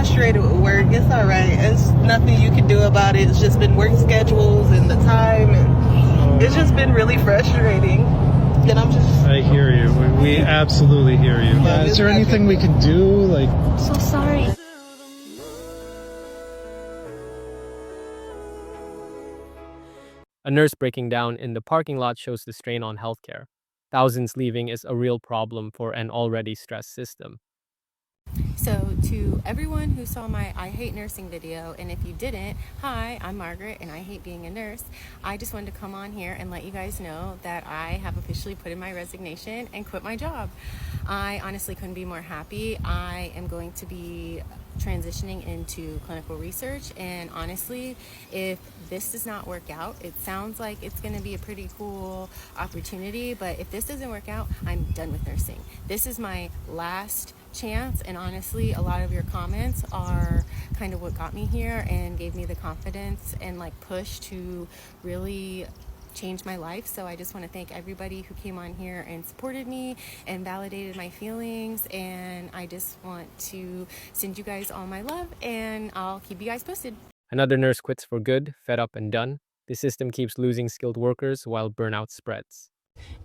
frustrated with work. It's all right. It's nothing you can do about it. It's just been work schedules and the time, and it's just been really frustrating. And I'm just... I hear you. We absolutely hear you. Is there anything we can do? Like, So sorry. A nurse breaking down in the parking lot shows the strain on healthcare. Thousands leaving is a real problem for an already stressed system. So to everyone who saw my I Hate Nursing video, and if you didn't, hi, I'm Margaret and I hate being a nurse. I just wanted to come on here and let you guys know that I have officially put in my resignation and quit my job. I honestly couldn't be more happy. I am going to be transitioning into clinical research, and honestly, if this does not work out, it sounds like it's going to be a pretty cool opportunity, but if this doesn't work out, I'm done with nursing. This is my last chance, and honestly, a lot of your comments are kind of what got me here and gave me the confidence and like push to really change my life. So I just want to thank everybody who came on here and supported me and validated my feelings, and I just want to send you guys all my love, and I'll keep you guys posted. Another nurse quits for good, fed up and done. The system keeps losing skilled workers while burnout spreads.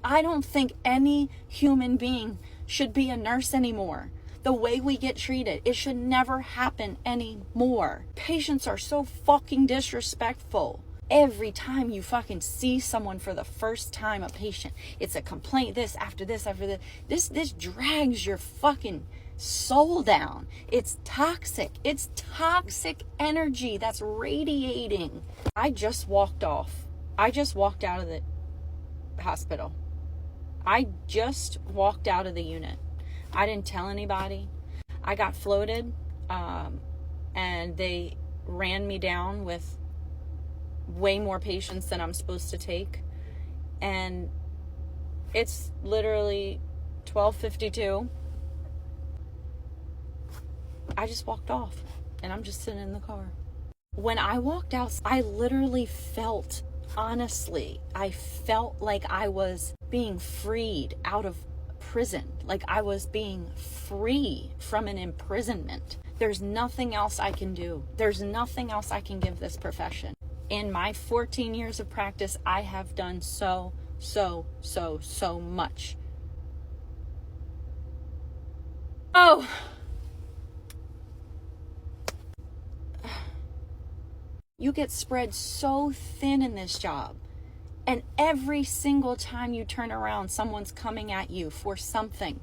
I don't think any human being should be a nurse anymore. The way we get treated, it should never happen anymore. Patients are so fucking disrespectful. Every time you fucking see someone for the first time, a patient, it's a complaint, this, after this, after this. This drags your fucking soul down. It's toxic. It's toxic energy that's radiating. I just walked off. I just walked out of the hospital. I just walked out of the unit. I didn't tell anybody. I got floated, and they ran me down with way more patients than I'm supposed to take. And it's literally 12:52. I just walked off, and I'm just sitting in the car. When I walked out, I literally felt, honestly, I felt like I was being freed out of prison, like I was being free from an imprisonment. There's nothing else I can do. There's nothing else I can give this profession. In my 14 years of practice, I have done so much. Oh. You get spread so thin in this job. And every single time you turn around, someone's coming at you for something.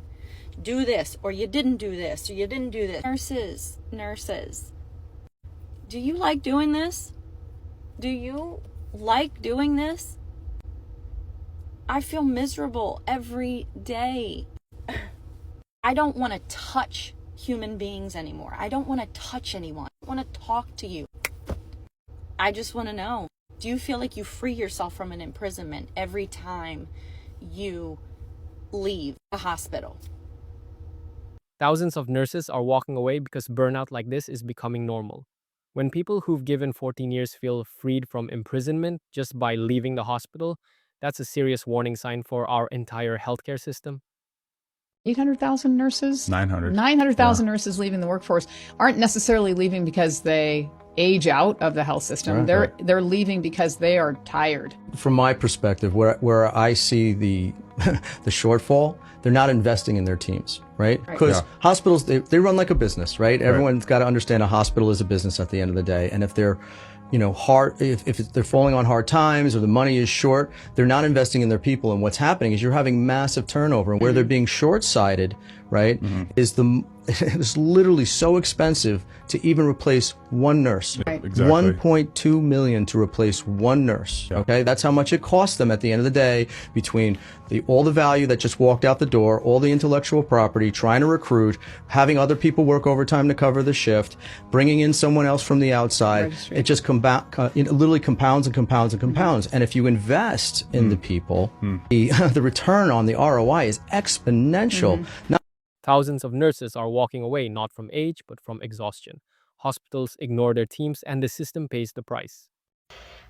Do this, or you didn't do this, or you didn't do this. Nurses. Do you like doing this? Do you like doing this? I feel miserable every day. I don't want to touch human beings anymore. I don't want to touch anyone. I want to talk to you. I just want to know, do you feel like you free yourself from an imprisonment every time you leave a hospital? Thousands of nurses are walking away because burnout like this is becoming normal. When people who've given 14 years feel freed from imprisonment just by leaving the hospital, that's a serious warning sign for our entire healthcare system. 800,000 nurses? 900. 900,000 nurses leaving the workforce aren't necessarily leaving because they age out of the health system. They're leaving because they are tired. From my perspective, where I see the the shortfall, they're not investing in their teams, right? Because hospitals, they run like a business, right? Everyone's got to understand a hospital is a business at the end of the day. And if they're, if they're falling on hard times or the money is short, they're not investing in their people. And what's happening is you're having massive turnover, and where they're being short-sighted, right, is it's literally so expensive to even replace one nurse. Right. Exactly. 1.2 million to replace one nurse. Okay, that's how much it costs them at the end of the day, between all the value that just walked out the door, all the intellectual property, trying to recruit, having other people work overtime to cover the shift, bringing in someone else from the outside. It just literally compounds and compounds and compounds. And if you invest in the people, the return on the ROI is exponential. Thousands of nurses are walking away not from age, but from exhaustion. Hospitals ignore their teams, and the system pays the price.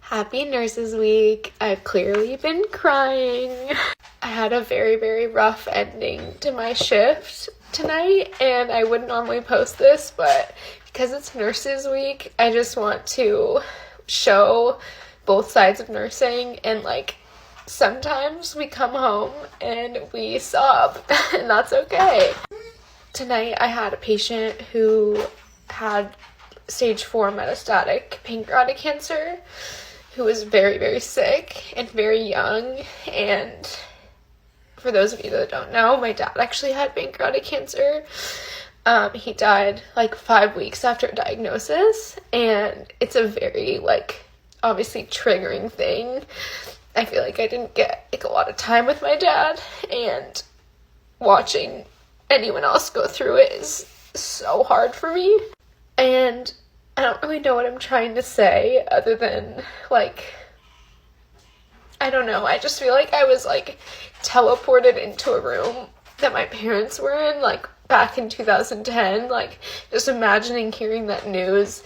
Happy Nurses Week. I've clearly been crying. I had a very, very rough ending to my shift tonight, and I wouldn't normally post this, but because it's Nurses Week, I just want to show both sides of nursing, and like sometimes we come home and we sob and that's okay. Tonight I had a patient who had stage 4 metastatic pancreatic cancer, who was very, very sick and very young. And for those of you that don't know, my dad actually had pancreatic cancer. He died like 5 weeks after diagnosis, and it's a very like obviously triggering thing. I feel like I didn't get like a lot of time with my dad, and watching anyone else go through it is so hard for me. And I don't really know what I'm trying to say other than like, I don't know, I just feel like I was like teleported into a room that my parents were in like back in 2010, like just imagining hearing that news,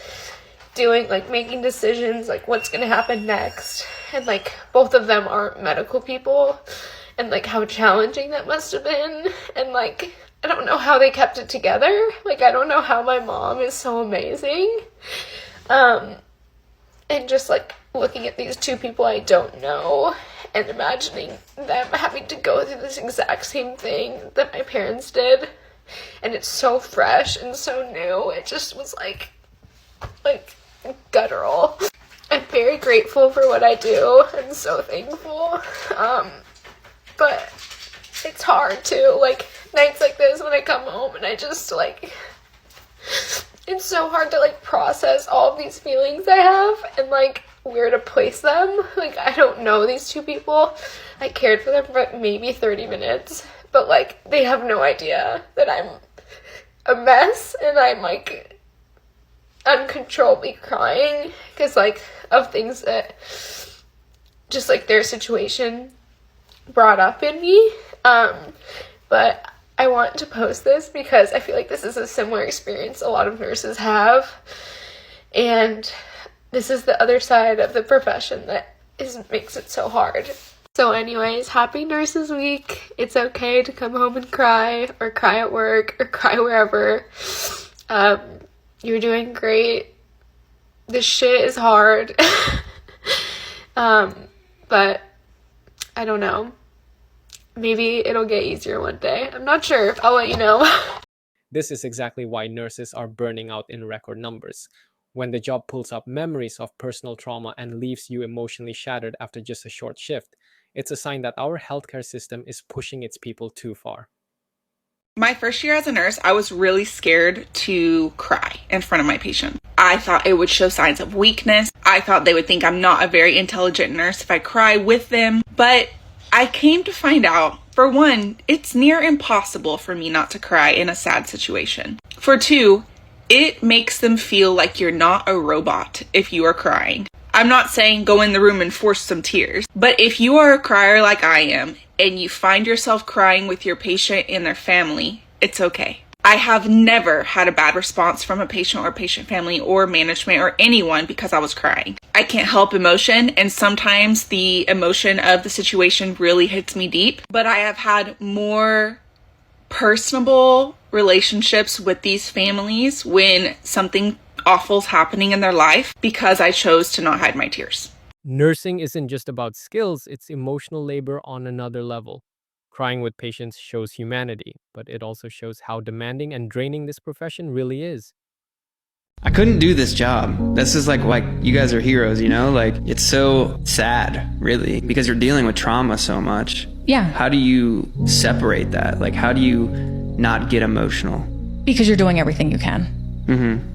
doing like making decisions like what's gonna happen next, and like both of them aren't medical people, and like how challenging that must have been. And like I don't know how they kept it together. Like I don't know how my mom is so amazing. And just like looking at these two people I don't know and imagining them having to go through this exact same thing that my parents did, and it's so fresh and so new, it just was like guttural. I'm very grateful for what I do. I'm so thankful. But it's hard too, like nights like this when I come home and I just like, it's so hard to like process all of these feelings I have and like where to place them. Like I don't know these two people. I cared for them for maybe 30 minutes, but like they have no idea that I'm a mess and I'm like uncontrollably crying because like of things that just like their situation brought up in me. But I want to post this because I feel like this is a similar experience a lot of nurses have, and this is the other side of the profession that makes it so hard. So anyways, happy Nurses Week. It's okay to come home and cry, or cry at work, or cry wherever. You're doing great. This shit is hard. But I don't know. Maybe it'll get easier one day. I'm not sure. I'll let you know. This is exactly why nurses are burning out in record numbers. When the job pulls up memories of personal trauma and leaves you emotionally shattered after just a short shift, it's a sign that our healthcare system is pushing its people too far. My first year as a nurse, I was really scared to cry in front of my patient. I thought it would show signs of weakness. I thought they would think I'm not a very intelligent nurse if I cry with them. But I came to find out, for one, it's near impossible for me not to cry in a sad situation. For two, it makes them feel like you're not a robot if you are crying. I'm not saying go in the room and force some tears, but if you are a crier like I am, and you find yourself crying with your patient and their family, it's okay. I have never had a bad response from a patient or patient family or management or anyone because I was crying. I can't help emotion, and sometimes the emotion of the situation really hits me deep, but I have had more personable relationships with these families when something awful's happening in their life because I chose to not hide my tears. Nursing isn't just about skills, it's emotional labor on another level. Crying with patients shows humanity, but it also shows how demanding and draining this profession really is. I couldn't do this job. This is like you guys are heroes, you know? Like, it's so sad, really, because you're dealing with trauma so much. Yeah. How do you separate that? Like, how do you not get emotional? Because you're doing everything you can. Mm-hmm.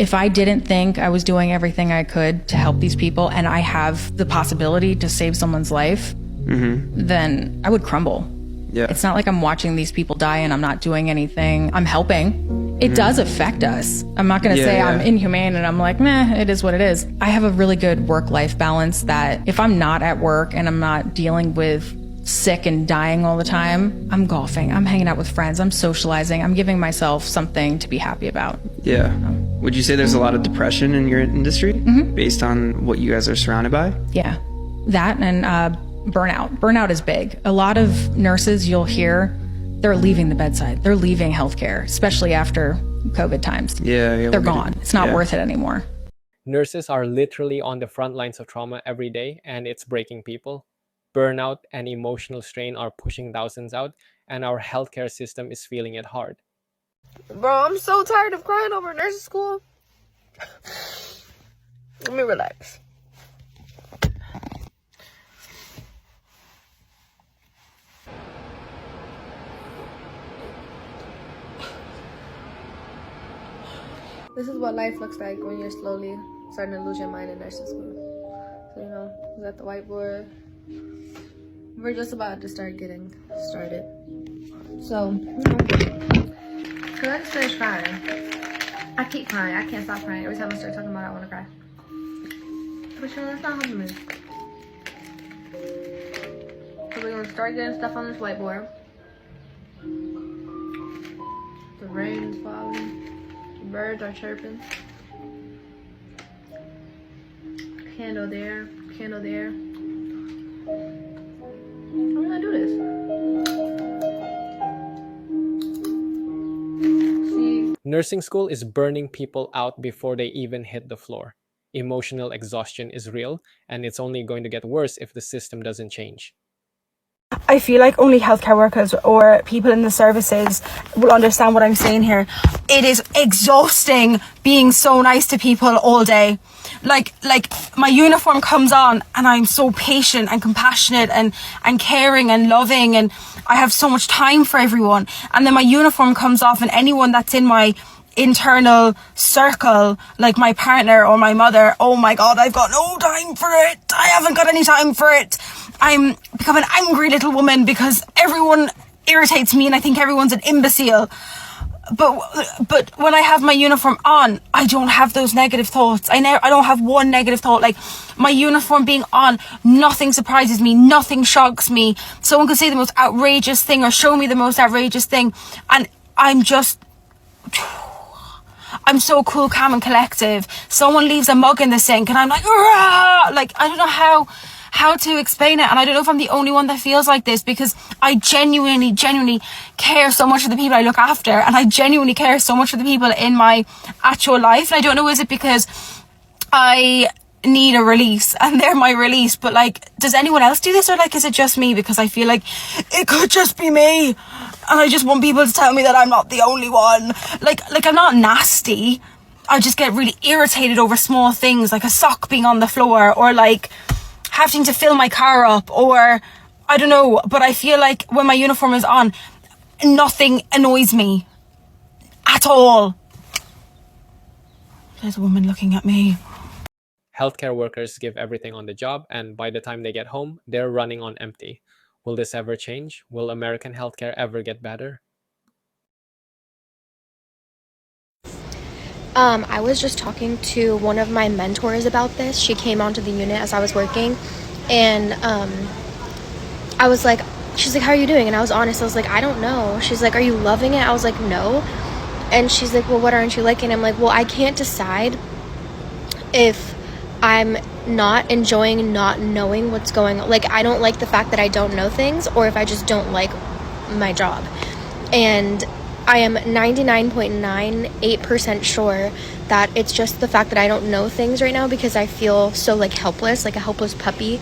If I didn't think I was doing everything I could to help these people, and I have the possibility to save someone's life, then I would crumble. Yeah. It's not like I'm watching these people die and I'm not doing anything. I'm helping. It does affect us. I'm not going to say I'm inhumane and I'm like, meh, it is what it is. I have a really good work-life balance that if I'm not at work and I'm not dealing with sick and dying all the time, I'm golfing, I'm hanging out with friends, I'm socializing, I'm giving myself something to be happy about. Yeah. Would you say there's a lot of depression in your industry based on what you guys are surrounded by? Yeah. That and burnout. Burnout is big. A lot of nurses you'll hear, they're leaving the bedside. They're leaving healthcare, especially after COVID times. Yeah, They're gone. It's not worth it anymore. Nurses are literally on the front lines of trauma every day, and it's breaking people. Burnout and emotional strain are pushing thousands out, and our healthcare system is feeling it hard. Bro, I'm so tired of crying over nursing school. Let me relax. This is what life looks like when you're slowly starting to lose your mind in nursing school. So, you know, we got the whiteboard. We're just about to start getting started. So, I just finished crying. I keep crying. I can't stop crying. Every time I start talking about it, I want to cry. But you know, that's not helping me. So we're going to start getting stuff on this whiteboard. The rain's falling. Birds are chirping. Candle there, candle there. I'm gonna do this. See? Nursing school is burning people out before they even hit the floor. Emotional exhaustion is real, and it's only going to get worse if the system doesn't change. I feel like only healthcare workers or people in the services will understand what I'm saying here. It is exhausting being so nice to people all day. Like my uniform comes on and I'm so patient and compassionate and caring and loving, and I have so much time for everyone. And then my uniform comes off and anyone that's in my internal circle, like my partner or my mother, oh my God, I've got no time for it. I haven't got any time for it. I'm become an angry little woman because everyone irritates me and I think everyone's an imbecile. But when I have my uniform on, I don't have those negative thoughts. I don't have one negative thought. Like, my uniform being on, nothing surprises me, nothing shocks me. Someone could say the most outrageous thing or show me the most outrageous thing, and I'm so cool, calm and collective. Someone leaves a mug in the sink and I'm like, "Rah!" Like, I don't know how to explain it, and I don't know if I'm the only one that feels like this, because I genuinely care so much for the people I look after, and I genuinely care so much for the people in my actual life. And I don't know, is it because I need a release and they're my release, but like, does anyone else do this, or like, is it just me? Because I feel like it could just be me, and I just want people to tell me that I'm not the only one. Like I'm not nasty, I just get really irritated over small things, like a sock being on the floor, or like having to fill my car up, or I don't know. But I feel like when my uniform is on, nothing annoys me at all. There's a woman looking at me. Healthcare workers give everything on the job, and by the time they get home, they're running on empty. Will this ever change? Will American healthcare ever get better? I was just talking to one of my mentors about this. She came onto the unit as I was working, and I was like, she's like, how are you doing? And I was honest, I was like, I don't know. She's like, are you loving it? I was like, no. And she's like, well, what aren't you liking? I'm like, well, I can't decide if I'm not enjoying not knowing what's going on. Like, I don't like the fact that I don't know things, or if I just don't like my job. And I am 99.98% sure that it's just the fact that I don't know things right now, because I feel so like helpless, like a helpless puppy,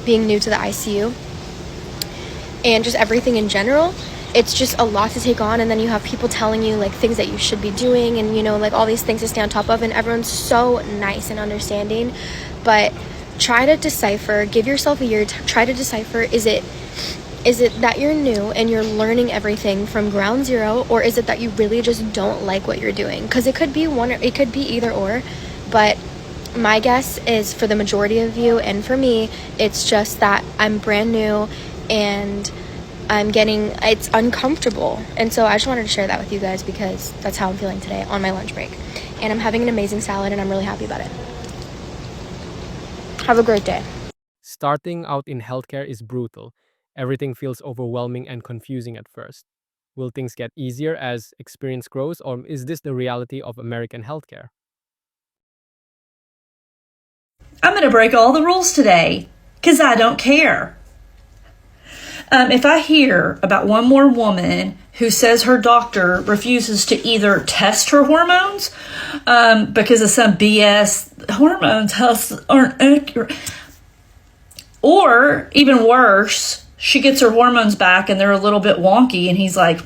being new to the ICU and just everything in general. It's just a lot to take on, and then you have people telling you like things that you should be doing, and you know, like all these things to stay on top of, and everyone's so nice and understanding. But try to decipher, give yourself a year to try to decipher, is it that you're new and you're learning everything from ground zero, or is it that you really just don't like what you're doing? Because it could be one, or it could be either or. But my guess is, for the majority of you and for me, it's just that I'm brand new and it's uncomfortable. And so I just wanted to share that with you guys, because that's how I'm feeling today on my lunch break. And I'm having an amazing salad, and I'm really happy about it. Have a great day. Starting out in healthcare is brutal. Everything feels overwhelming and confusing at first. Will things get easier as experience grows, or is this the reality of American healthcare? I'm going to break all the rules today, because I don't care. If I hear about one more woman who says her doctor refuses to either test her hormones because of some BS, hormone tests aren't accurate, or even worse, she gets her hormones back and they're a little bit wonky, and he's like,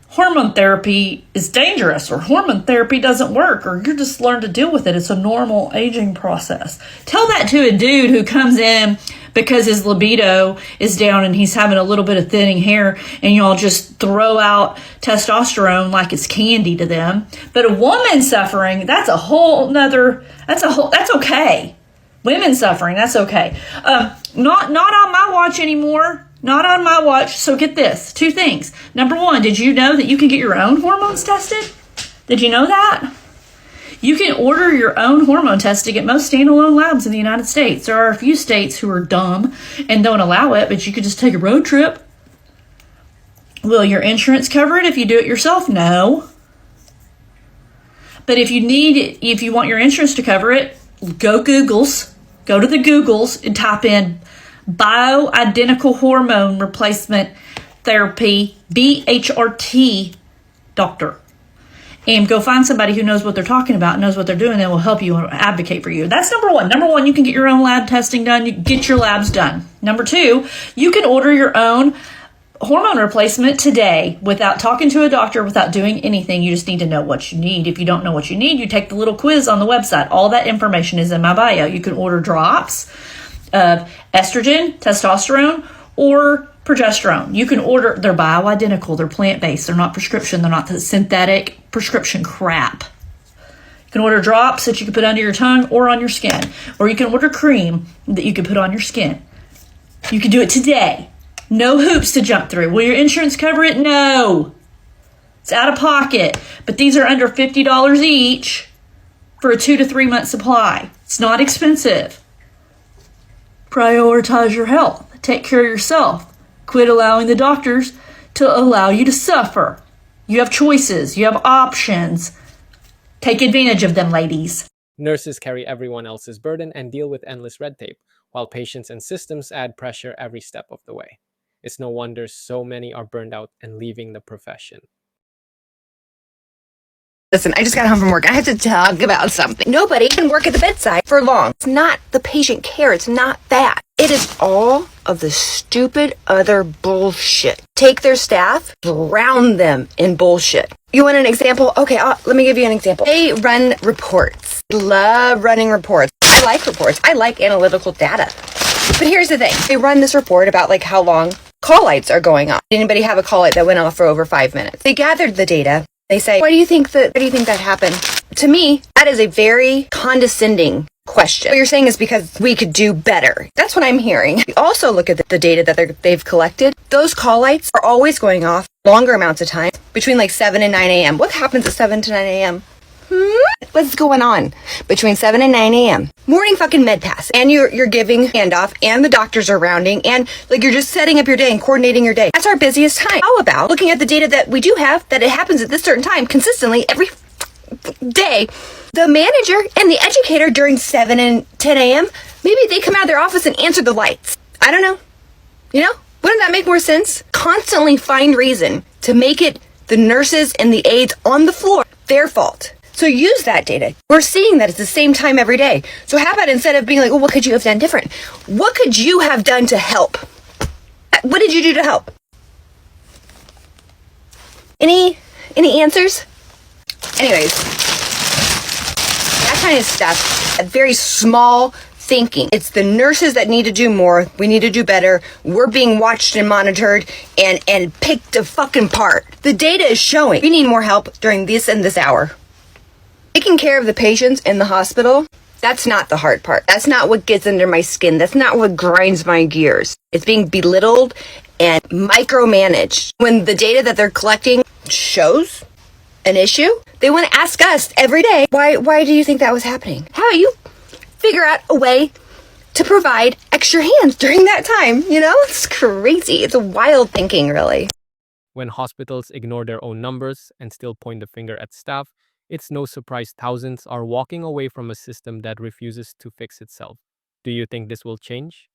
hormone therapy is dangerous, or hormone therapy doesn't work, or you just learn to deal with it. It's a normal aging process. Tell that to a dude who comes in because his libido is down and he's having a little bit of thinning hair, and y'all just throw out testosterone like it's candy to them. But a woman suffering, that's okay. Women suffering, that's okay. Not on my watch anymore. Not on my watch. So get this, 2 things. Number 1, did you know that you can get your own hormones tested? Did you know that? You can order your own hormone testing at most standalone labs in the United States. There are a few states who are dumb and don't allow it, but you could just take a road trip. Will your insurance cover it if you do it yourself? No. But if you want your insurance to cover it, go to the Googles and type in bioidentical hormone replacement therapy, BHRT doctor, and go find somebody who knows what they're talking about, knows what they're doing, and will help you and advocate for you. That's number 1. Number 1, you can get your own lab testing done. You get your labs done. Number 2, you can order your own hormone replacement today without talking to a doctor, without doing anything. You just need to know what you need. If you don't know what you need, you take the little quiz on the website. All that information is in my bio. You can order drops of estrogen, testosterone, or progesterone. You can order, they're bioidentical, they're plant-based, they're not prescription, they're not the synthetic prescription crap. You can order drops that you can put under your tongue or on your skin, or you can order cream that you can put on your skin. You can do it today. No hoops to jump through. Will your insurance cover it? No. It's out of pocket, but these are under $50 each for a 2 to 3 month supply. It's not expensive. Prioritize your health. Take care of yourself. Quit allowing the doctors to allow you to suffer. You have choices. You have options. Take advantage of them, ladies. Nurses carry everyone else's burden and deal with endless red tape, while patients and systems add pressure every step of the way. It's no wonder so many are burned out and leaving the profession. Listen, I just got home from work. I have to talk about something. Nobody can work at the bedside for long. It's not the patient care. It's not that. It is all of the stupid other bullshit. Take their staff, drown them in bullshit. You want an example? Okay, let me give you an example. They run reports. Love running reports. I like reports. I like analytical data. But here's the thing. They run this report about like how long call lights are going off. Anybody have a call light that went off for over 5 minutes? They gathered the data. They say, why do you think that happened? To me, that is a very condescending question. What you're saying is because we could do better. That's what I'm hearing. We also look at the data that they've collected. Those call lights are always going off longer amounts of time, between like 7 and 9 a.m. What happens at 7 to 9 a.m.? What's going on between 7 and 9 a.m.? Morning fucking med pass. And you're giving handoff, and the doctors are rounding, and like you're just setting up your day and coordinating your day. That's our busiest time. How about looking at the data that we do have, that it happens at this certain time consistently every day? The manager and the educator during 7 and 10 a.m., maybe they come out of their office and answer the lights. I don't know. You know? Wouldn't that make more sense? Constantly find reason to make it the nurses and the aides on the floor their fault. So use that data. We're seeing that it's the same time every day. So how about instead of being like, oh, what could you have done different? What could you have done to help? What did you do to help? Any answers? Anyways, that kind of stuff, very small thinking. It's the nurses that need to do more. We need to do better. We're being watched and monitored and picked a fucking part. The data is showing we need more help during this and this hour. Taking care of the patients in the hospital, that's not the hard part. That's not what gets under my skin. That's not what grinds my gears. It's being belittled and micromanaged. When the data that they're collecting shows an issue, they want to ask us every day, why do you think that was happening? How about you figure out a way to provide extra hands during that time? You know, it's crazy. It's a wild thinking, really. When hospitals ignore their own numbers and still point the finger at staff, it's no surprise thousands are walking away from a system that refuses to fix itself. Do you think this will change?